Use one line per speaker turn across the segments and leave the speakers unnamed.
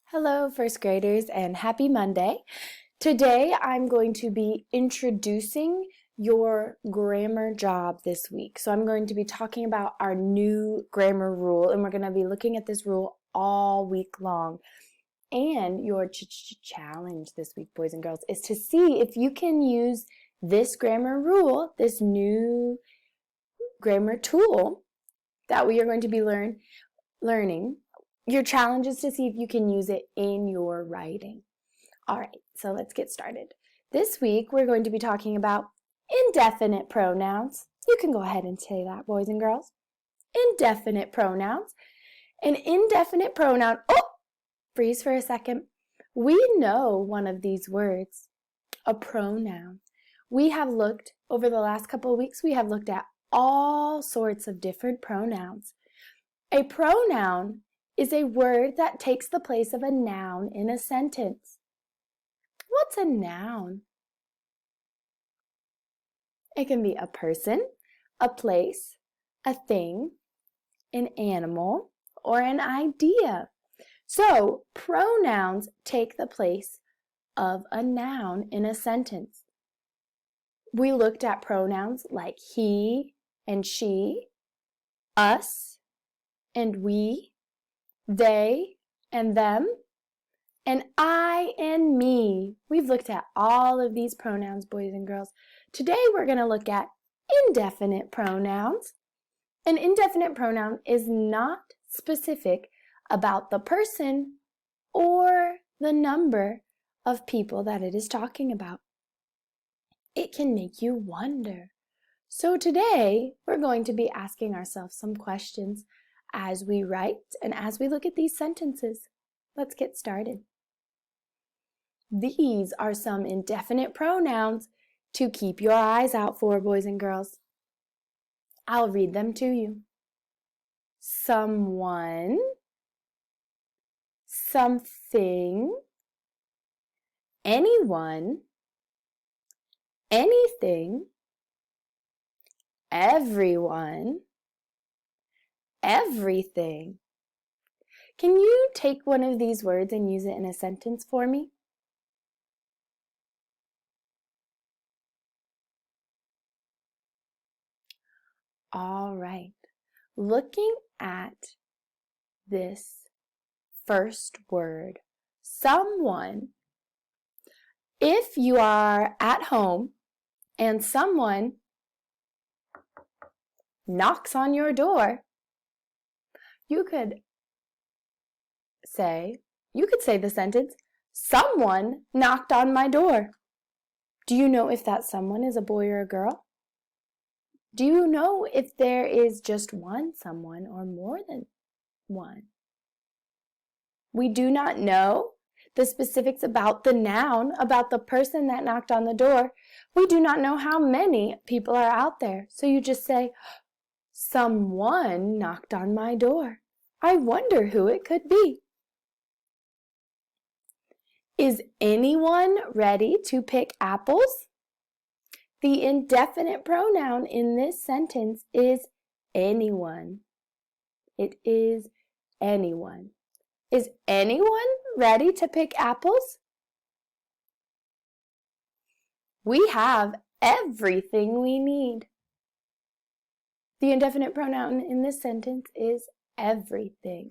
Hello, first graders, and happy Monday. Today, I'm going to be introducing your grammar job this week. So I'm going to be talking about our new grammar rule, and we're going to be looking at this rule all week long. And your challenge this week, boys and girls, is to see if you can use this grammar rule, this new grammar tool that we are going to be learning. Your challenge is to see if you can use it in your writing. All right, so let's get started. This week, we're going to be talking about indefinite pronouns. You can go ahead and say that, boys and girls. Indefinite pronouns. An indefinite pronoun, freeze for a second. We know one of these words, a pronoun. We have looked, over the last couple of weeks, we have looked at all sorts of different pronouns. A pronoun is a word that takes the place of a noun in a sentence. What's a noun? It can be a person, a place, a thing, an animal, or an idea. So, pronouns take the place of a noun in a sentence. We looked at pronouns like he and she, us and we, they and them, and I and me. We've looked at all of these pronouns, boys and girls. Today we're going to look at indefinite pronouns. An indefinite pronoun is not specific about the person or the number of people that it is talking about. It can make you wonder. So today we're going to be asking ourselves some questions as we write and as we look at these sentences. Let's get started. These are some indefinite pronouns to keep your eyes out for, boys and girls. I'll read them to you. Someone, something, anyone, anything, everyone, everything. Can you take one of these words and use it in a sentence for me? All right. Looking at this first word, someone. If you are at home and someone knocks on your door, you could say the sentence, someone knocked on my door. Do you know if that someone is a boy or a girl? Do you know if there is just one someone or more than one? We do not know the specifics about the noun, about the person that knocked on the door. We do not know how many people are out there. So you just say, someone knocked on my door. I wonder who it could be. Is anyone ready to pick apples? The indefinite pronoun in this sentence is anyone. It is anyone. Is anyone ready to pick apples? We have everything we need. The indefinite pronoun in this sentence is everything.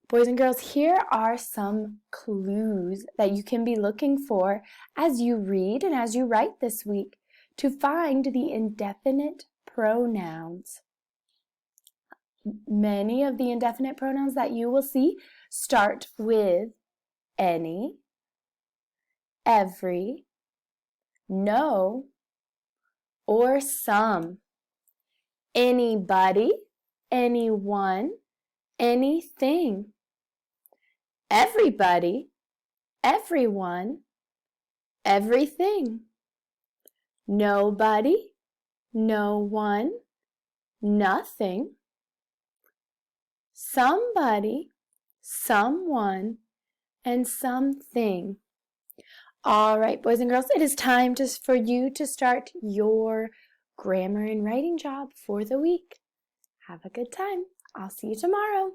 Boys and girls, here are some clues that you can be looking for as you read and as you write this week to find the indefinite pronouns. Many of the indefinite pronouns that you will see start with any, every, no, or some. Anybody, anyone, anything. Everybody, everyone, everything. Nobody, no one, nothing. Somebody, someone, and something. All right, boys and girls, it is time for you to start your grammar and writing job for the week. Have a good time. I'll see you tomorrow.